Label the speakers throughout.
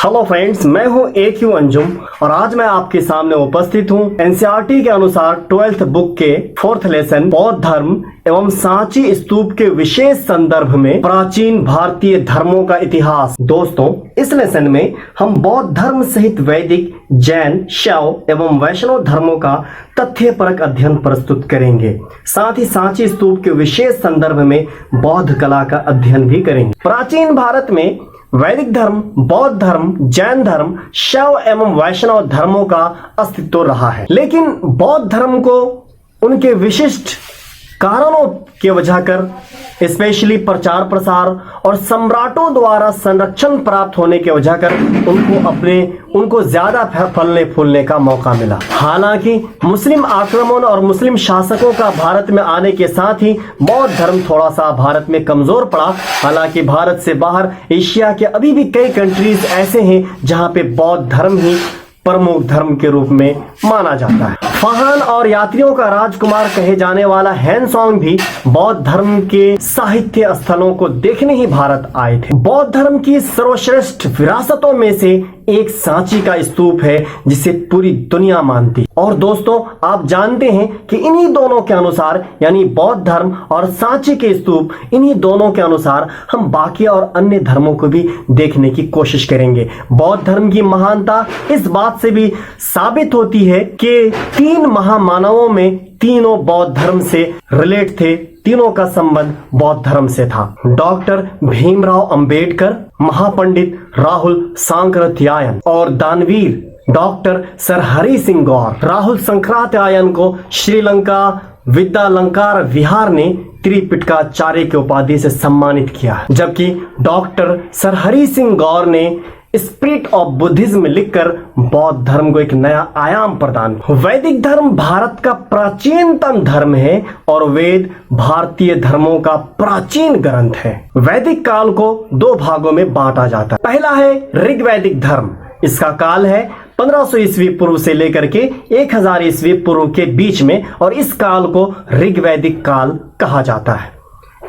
Speaker 1: Hello friends, मैं हूं AQ Anjum और आज मैं आपके सामने उपस्थित हूं एनसीईआरटी के अनुसार 12th बुक के 4th लेसन बौद्ध धर्म एवं सांची स्तूप के विशेष संदर्भ में प्राचीन भारतीय धर्मों का इतिहास। दोस्तों, इस लेसन में हम बौद्ध धर्म सहित वैदिक, जैन, शैव एवं वैष्णव धर्मों का तथ्यपरक अध्ययन प्रस्तुत करेंगे। साथ ही सांची स्तूप के विशेष संदर्भ में बौद्ध कला का अध्ययन भी करेंगे। प्राचीन भारत में वैदिक धर्म, बौद्ध धर्म, जैन धर्म, शैव एवं वैष्णव धर्मों का अस्तित्व रहा है, लेकिन बौद्ध धर्म को उनके विशिष्ट कारणों के वजह कर स्पेशली प्रचार प्रसार और सम्राटों द्वारा संरक्षण प्राप्त होने के वजह कर उनको ज्यादा फलने फूलने का मौका मिला। हालांकि मुस्लिम आक्रमण और मुस्लिम शासकों का भारत में आने के साथ ही बौद्ध धर्म थोड़ा सा भारत में कमजोर पड़ा। हालांकि भारत से बाहर एशिया के अभी भी कई कंट्रीज ऐसे हैं जहां पे बौद्ध धर्म ही प्रमुख धर्म के रूप में माना जाता है। फाहान और यात्रियों का राजकुमार कहे जाने वाला हैनसोंग भी बौद्ध धर्म के साहित्य स्थलों को देखने ही भारत आए थे। बौद्ध धर्म की सर्वश्रेष्ठ विरासतों में से एक सांची का स्तूप है जिसे पूरी दुनिया मानती। और दोस्तों, आप जानते हैं कि इन्हीं दोनों के अनुसार, यानी बौद्ध धर्म और सांची के स्तूप, इन्हीं दोनों के अनुसार हम बाकी और अन्य धर्मों को भी देखने की कोशिश करेंगे। बौद्ध धर्म की महानता इस बात से भी साबित होती है कि 3 महामानवों में तीनों बौद्ध धर्म से रिलेट थे, तीनों का संबंध बौद्ध धर्म से था। डॉक्टर भीमराव अंबेडकर, महापंडित राहुल सांकृत्यायन और दानवीर डॉक्टर सर हरि सिंह गौर। राहुल सांकृत्यायन को श्रीलंका विद्यालंकार विहार ने त्रिपिटकाचार्य की उपाधि से सम्मानित किया, जबकि डॉक्टर सर हरि सिंह गौर ने स्पिरिट ऑफ बुद्धिज्म लिखकर बौद्ध धर्म को एक नया आयाम प्रदान किया। वैदिक धर्म भारत का प्राचीनतम धर्म है और वेद भारतीय धर्मों का प्राचीन ग्रंथ है। वैदिक काल को 2 भागों में बांटा जाता है। पहला है ऋग्वैदिक धर्म। इसका काल है 1500 ईस्वी पूर्व से लेकर के 1000 ईस्वी पूर्व के बीच में, और इस काल को ऋग्वैदिक काल कहा जाता है।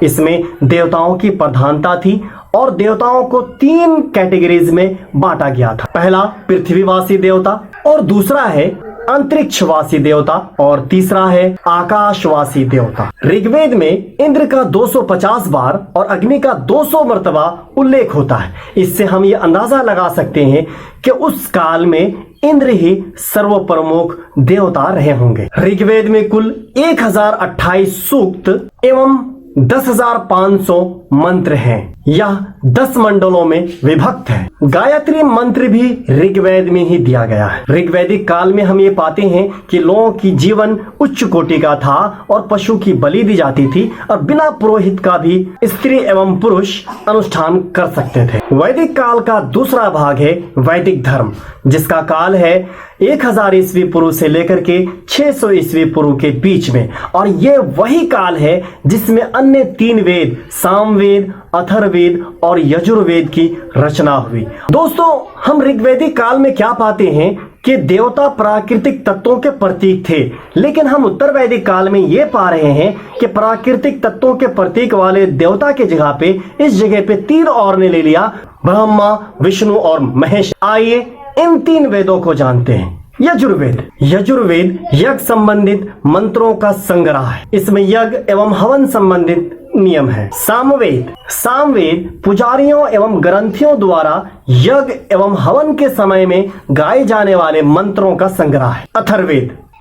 Speaker 1: इसमें देवताओं की प्रधानता थी और देवताओं को 3 कैटेगरीज में बांटा गया था। पहला पृथ्वीवासी देवता, और दूसरा है अंतरिक्षवासी देवता, और तीसरा है आकाशवासी देवता। ऋग्वेद में इंद्र का 250 बार और अग्नि का 200 मर्तबा उल्लेख होता है। इससे हम ये अंदाजा लगा सकते हैं कि उस काल में इंद्र ही सर्व प्रमुख देवता रहे होंगे। ऋग्वेद में कुल 1028 सूक्त एवं 10,500 मंत्र हैं। यह 10 मंडलों में विभक्त है। गायत्री मंत्र भी ऋग्वेद में ही दिया गया है। ऋग्वैदिक काल में हम ये पाते हैं कि लोगों की जीवन उच्च कोटि का था और पशु की बलि दी जाती थी और बिना पुरोहित का भी स्त्री एवं पुरुष अनुष्ठान कर सकते थे। वैदिक काल का दूसरा भाग है वैदिक धर्म, जिसका काल है 1000 ईस्वी पूर्व से लेकर के 600 ईस्वी पूर्व के बीच में, और ये वही काल है जिसमें अन्य 3 वेद सामवेद, अथर्ववेद और यजुर्वेद की रचना हुई। दोस्तों, हम ऋग्वैदिक काल में क्या पाते हैं कि देवता प्राकृतिक तत्वों के प्रतीक थे, लेकिन हम उत्तर वैदिक काल में ये पा रहे हैं कि प्राकृतिक तत्वों के प्रतीक वाले देवता के जगह पे इस जगह पे 3 और ने ले लिया, ब्रह्मा, विष्णु और महेश। आइए इन 3 वेदों को जानते हैं। यजुर्वेद यज्ञ संबंधित मंत्रों का संग्रह है। इसमें यज्ञ एवं हवन संबंधित नियम है। सामवेद पुजारियों एवं ग्रंथियों द्वारा यज्ञ एवं हवन के समय में गाए जाने वाले मंत्रों का संग्रह है।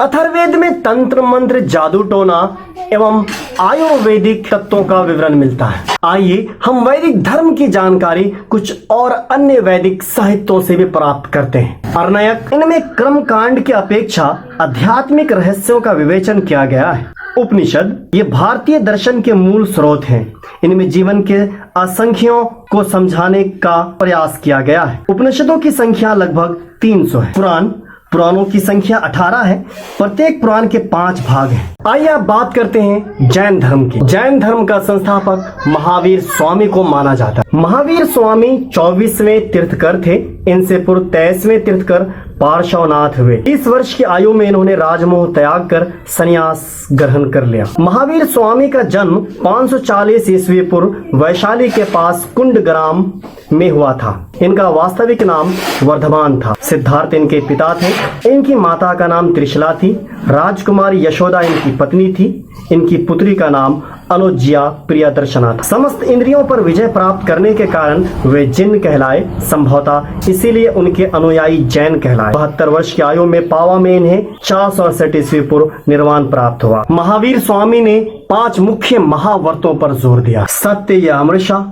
Speaker 1: अथर्ववेद में तंत्र मंत्र, जादू टोना एवं आयुर्वेदिक तत्वों का विवरण मिलता है। आइए हम वैदिक धर्म की जानकारी कुछ और अन्य वैदिक साहित्यों से भी प्राप्त करते हैं। अर्णयक, इनमें क्रम कांड की अपेक्षा आध्यात्मिक रहस्यों का विवेचन किया गया है। उपनिषद, ये भारतीय दर्शन के मूल स्रोत हैं। इनमें जीवन के असंख्यों को समझाने का प्रयास किया गया है। उपनिषदों की संख्या लगभग 300 है। पुराणों की संख्या 18 है। प्रत्येक पुराण के 5 भाग हैं। आइए अब बात करते हैं जैन धर्म की। जैन धर्म का संस्थापक महावीर स्वामी को माना जाता है। महावीर स्वामी 24वें तीर्थकर थे। इनसे पूर्व 23वें तीर्थकर पार्श्वनाथ हुए। 30 वर्ष की आयु में इन्होंने राजमोह त्याग कर संन्यास ग्रहण कर लिया। महावीर स्वामी का जन्म 540 ईस्वी पूर्व वैशाली के पास कुंड ग्राम में हुआ था। इनका वास्तविक नाम वर्धमान था। सिद्धार्थ इनके पिता थे। इनकी माता का नाम त्रिशला थी। राजकुमारी यशोदा इनकी पत्नी थी। इनकी पुत्री का नाम अनुज्या प्रियदर्शना था। समस्त इंद्रियों पर विजय प्राप्त करने के कारण वे जिन कहलाए, संभवतः इसीलिए उनके अनुयायी जैन कहलाए। 72 वर्ष की आयु में पावा में इन्हें 468 ईस्वी पूर्व निर्वाण प्राप्त हुआ। महावीर स्वामी ने 5 मुख्य महाव्रतों पर जोर दिया। सत्य या अमृषा,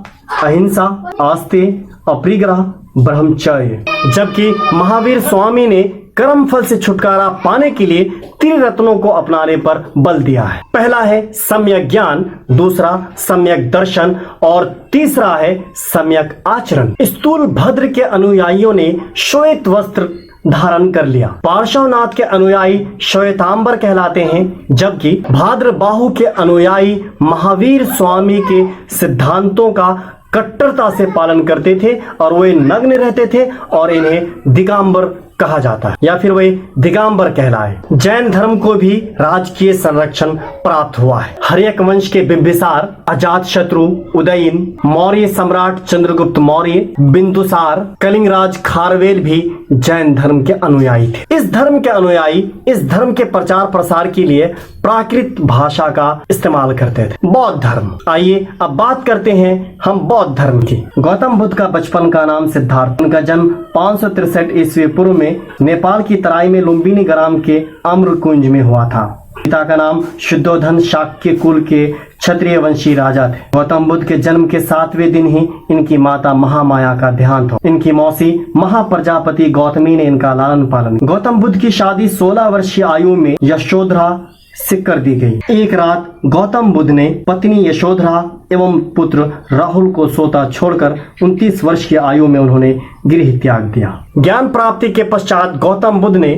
Speaker 1: अहिंसा, आस्तेय, अपरिग्रह, ब्रह्मचर्य। जबकि महावीर स्वामी ने कर्म फल से छुटकारा पाने के लिए त्रिरत्नों को अपनाने पर बल दिया है। पहला है सम्यक ज्ञान, दूसरा सम्यक दर्शन और तीसरा है सम्यक आचरण। स्थूल भद्र के अनुयायियों ने श्वेत वस्त्र धारण कर लिया। पार्श्वनाथ के अनुयायी श्वेतांबर कहलाते हैं, जबकि भाद्रबाहु के अनुयायी महावीर स्वामी के सिद्धांतों का कट्टरता से पालन करते थे और वे नग्न रहते थे और इन्हें दिगंबर कहा जाता है या फिर वे दिगंबर कहलाए। जैन धर्म को भी राजकीय संरक्षण प्राप्त हुआ है। हर्यक वंश के बिंबिसार, अजातशत्रु, उदयन, मौर्य सम्राट चंद्रगुप्त मौर्य, बिंदुसार, कलिंगराज खारवेल भी जैन धर्म के अनुयायी थे। इस धर्म के अनुयायी इस धर्म के प्रचार प्रसार के लिए प्राकृत भाषा का इस्तेमाल करते थे। बौद्ध धर्म। आइए अब बात करते हैं हम बौद्ध धर्म की। गौतम बुद्ध का बचपन का नाम सिद्धार्थ। उनका जन्म 563 ईस्वी पूर्व में नेपाल की तराई में लुम्बिनी ग्राम के अम्रकुंज में हुआ था। पिता का नाम शुद्धोधन शाक्य कुल के क्षत्रिय वंशी राजा थे। गौतम बुद्ध के जन्म के 7वें दिन ही इनकी माता महामाया का देहांत हो। इनकी मौसी महाप्रजापति गौतमी ने इनका लालन पालन। गौतम बुद्ध की शादी 16 वर्ष की आयु में यशोधरा से कर दी गई। एक रात गौतम बुद्ध ने पत्नी यशोधरा एवं पुत्र राहुल को सोता छोड़कर 29 वर्ष की आयु में उन्होंने गृह त्याग दिया। ज्ञान प्राप्ति के पश्चात गौतम बुद्ध ने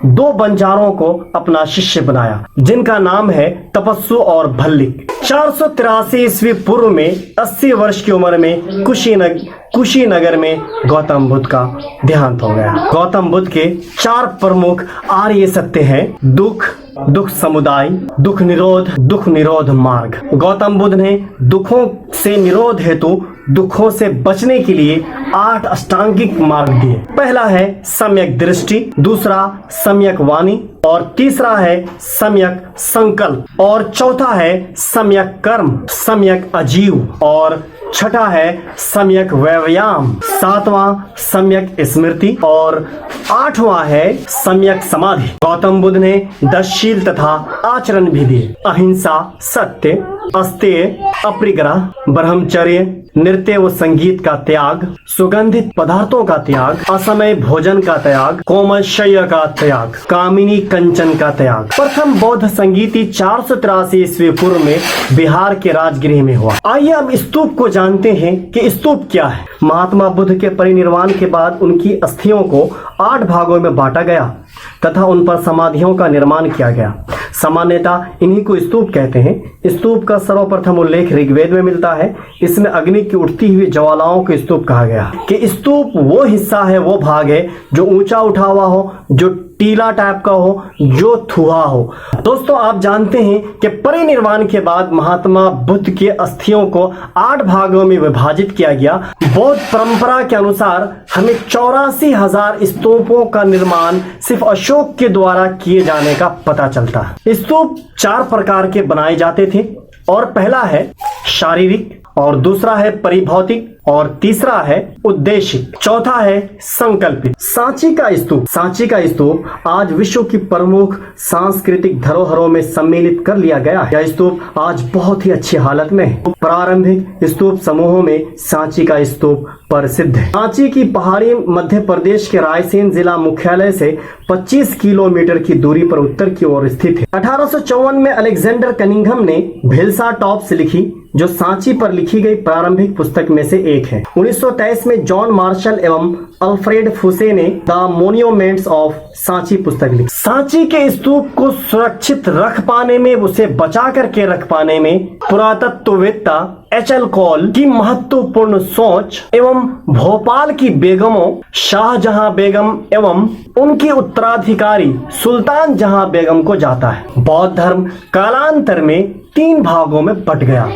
Speaker 1: 2 बंजारों को अपना शिष्य बनाया, जिनका नाम है तपस्सु और भल्लिक। 483 ईस्वी पूर्व में 80 वर्ष की उम्र में कुशीनगर में गौतम बुद्ध का देहांत हो गया। गौतम बुद्ध के 4 प्रमुख आर्य सत्य हैं: दुख समुदाय, दुख निरोध मार्ग। गौतम बुद्ध ने दुखों से निरोध हेतु दुखों से बचने के लिए 8 अष्टांगिक मार्ग दिए। पहला है सम्यक दृष्टि, दूसरा सम्यक वाणी और तीसरा है सम्यक संकल्प और चौथा है सम्यक कर्म, सम्यक अजीव और छठा है सम्यक व्यायाम, 7वां सम्यक स्मृति और 8वां है सम्यक समाधि। गौतम बुद्ध ने 10 शील तथा आचरण भी दिए: अहिंसा, सत्य, अस्तेय, अपरिग्रह, ब्रह्मचर्य, नृत्य व संगीत का त्याग, सुगंधित पदार्थों का त्याग, असमय भोजन का त्याग, कोमल शय्या का त्याग, कामिनी कंचन का त्याग। प्रथम बौद्ध संगीति 483 ईस्वी पूर्व में बिहार के राजगृह में हुआ। आइए अब स्तूप को जानते हैं कि स्तूप क्या है। महात्मा बुद्ध के परिनिर्वाण के बाद उनकी अस्थियों को 8 भागों में बांटा गया तथा उन पर समाधियों का निर्माण किया गया। सामान्यतः इन्हीं को स्तूप कहते हैं। स्तूप का सर्वप्रथम उल्लेख ऋग्वेद में मिलता है। इसमें अग्नि की उठती हुई ज्वालाओं को स्तूप कहा गया। कि स्तूप वो हिस्सा है, वो भाग है जो ऊंचा उठा हुआ हो, जो टीला टाइप का हो, जो थुहा हो। दोस्तों, आप जानते हैं कि परिनिर्वाण के बाद महात्मा बुद्ध के अस्थियों को 8 भागों में विभाजित किया गया। बौद्ध परंपरा के अनुसार हमें 84,000 स्तूपों का निर्माण सिर्फ अशोक के द्वारा किए जाने का पता चलता है। स्तूप 4 प्रकार के बनाए जाते थे और पहला है शारीरिक और दूसरा है परिभौतिक और तीसरा है उद्देशिक, चौथा है संकल्पित। सांची का स्तूप आज विश्व की प्रमुख सांस्कृतिक धरोहरों में सम्मिलित कर लिया गया है। यह स्तूप आज बहुत ही अच्छी हालत में है। प्रारंभिक स्तूप समूहों में सांची का स्तूप प्रसिद्ध है। सांची की पहाड़ी मध्य प्रदेश के रायसेन जिला मुख्यालय से 25 किलोमीटर की दूरी पर उत्तर की ओर स्थित है। 1854 में अलेक्जेंडर कनिंघम ने भिल्सा टॉप्स लिखी, जो सांची पर लिखी गई प्रारंभिक पुस्तक में से एक एक है। 1923 में जॉन मार्शल एवं अल्फ्रेड फुसे ने द मोन्यूमेंट्स ऑफ सांची पुस्तक लिखी। सांची के स्तूप को सुरक्षित रख पाने में, उसे बचा करके रख पाने में पुरातत्ववेत्ता एच.एल. कौल की महत्वपूर्ण सोच एवं भोपाल की बेगमों शाहजहां बेगम एवं उनकी उत्तराधिकारी सुल्तान जहां बेगम को जाता है। बौद्ध धर्म कालांतर में 3 भागों में बट गया।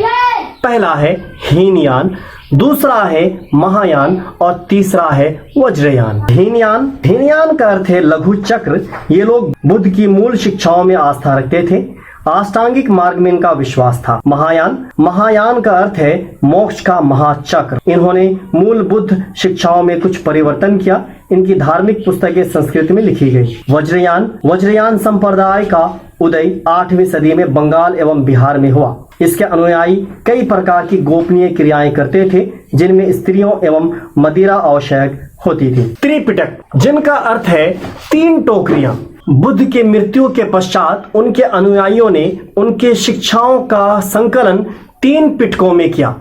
Speaker 1: पहला है हीनयान, दूसरा है महायान और तीसरा है वज्रयान। हीनयान का अर्थ है लघु चक्र। ये लोग बुद्ध की मूल शिक्षाओं में आस्था रखते थे। अष्टांगिक मार्ग में इनका विश्वास था। महायान का अर्थ है मोक्ष का महाचक्र। इन्होंने मूल बुद्ध शिक्षाओं में कुछ परिवर्तन किया। इनकी धार्मिक पुस्तकें संस्कृत में लिखी गई। वज्रयान संप्रदाय का उदय 8वीं सदी में बंगाल एवं बिहार में हुआ। इसके अनुयायी कई प्रकार की गोपनीय क्रियाएं करते थे, जिनमें स्त्रियों एवं मदिरा आवश्यक होती थी। त्रिपिटक, जिनका अर्थ है 3 टोकरियां। बुद्ध के मृत्यु के पश्चात उनके अनुयायियों ने उनके शिक्षाओं का संकलन 3 पिटकों में किया,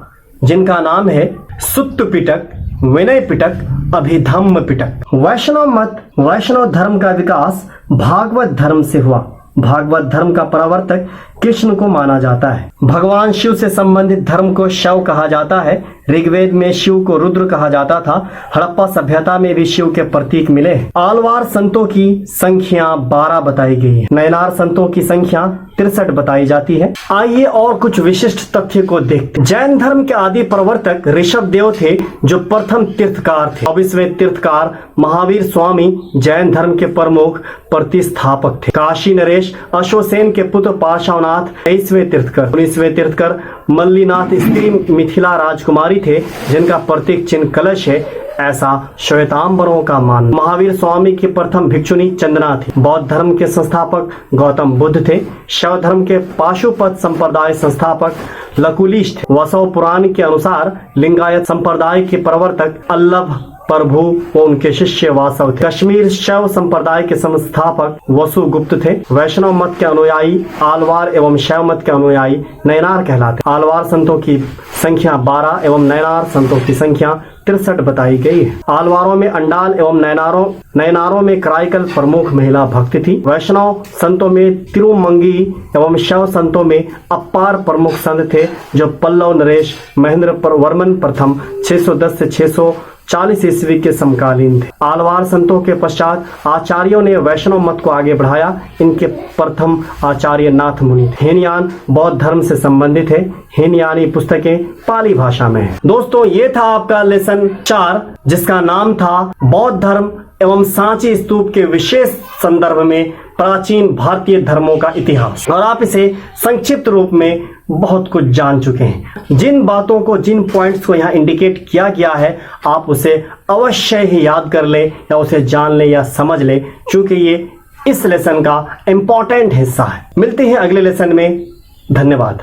Speaker 1: जिनका नाम है सुत्त पिटक, विनय पिटक, अभिधम्म पिटक। वैष्णव धर्म का विकास भागवत धर्म से हुआ। भागवत धर्म का प्रवर्तक कृष्ण को माना जाता है। भगवान शिव से संबंधित धर्म को शैव कहा जाता है। ऋग्वेद में शिव को रुद्र कहा जाता था। हड़प्पा सभ्यता में भी शिव के प्रतीक मिले। आलवार संतों की संख्या 12 बताई गई है। नयनार संतों की संख्या 63 बताई जाती है। आइए और कुछ विशिष्ट तथ्य को देखते। जैन धर्म के आदि प्रवर्तक ऋषभ देव थे, जो प्रथम तीर्थकार थे। 24वें तीर्थकार महावीर स्वामी जैन धर्म के प्रमुख प्रतिस्थापक थे। काशी नरेश अशोसेन के पुत्र पार्श्वनाथ 23वें तीर्थकर। 19वें तीर्थकर मल्लीनाथ स्त्री मिथिला राजकुमारी थे, जिनका प्रतीक चिन्ह कलश है, ऐसा श्वेतांबरों का मानना। महावीर स्वामी की प्रथम भिक्षुणी चंदना थी। बौद्ध धर्म के संस्थापक गौतम बुद्ध थे। शैव धर्म के पाशुपत संप्रदाय संस्थापक लकुलिश थे। वसव पुराण के अनुसार लिंगायत संप्रदाय के प्रवर्तक अल्लभ प्रभु व उनके शिष्य वासव थे। कश्मीर शैव संप्रदाय के संस्थापक वसुगुप्त थे। वैष्णव मत के अनुयायी आलवार एवं शैव मत के अनुयायी नयनार कहलाते। आलवार संतों की संख्या 12 एवं नयनार संतों की संख्या 63 बताई गई है। आलवारों में अंडाल एवं नयनारों में कराईकल प्रमुख महिला भक्त थी। वैष्णव संतों में तिरुमंगी एवं शैव संतों में अपार प्रमुख संत थे, जो पल्लव नरेश महेंद्र वर्मन प्रथम 610 से 640 ईस्वी के समकालीन थे। आलवार संतों के पश्चात आचार्यों ने वैष्णव मत को आगे बढ़ाया। इनके प्रथम आचार्य नाथ मुनि। हीनयान बौद्ध धर्म से संबंधित है। हीनयानी पुस्तकें पाली भाषा में है। दोस्तों, ये था आपका लेसन 4, जिसका नाम था बौद्ध धर्म एवं सांची स्तूप के विशेष संदर्भ में प्राचीन भारतीय धर्मों का इतिहास। और आप इसे संक्षिप्त रूप में बहुत कुछ जान चुके हैं। जिन बातों को, जिन पॉइंट्स को यहाँ इंडिकेट किया गया है, आप उसे अवश्य ही याद कर ले या उसे जान ले या समझ ले, क्योंकि ये इस लेसन का इंपॉर्टेंट हिस्सा है। मिलते हैं अगले लेसन में। धन्यवाद।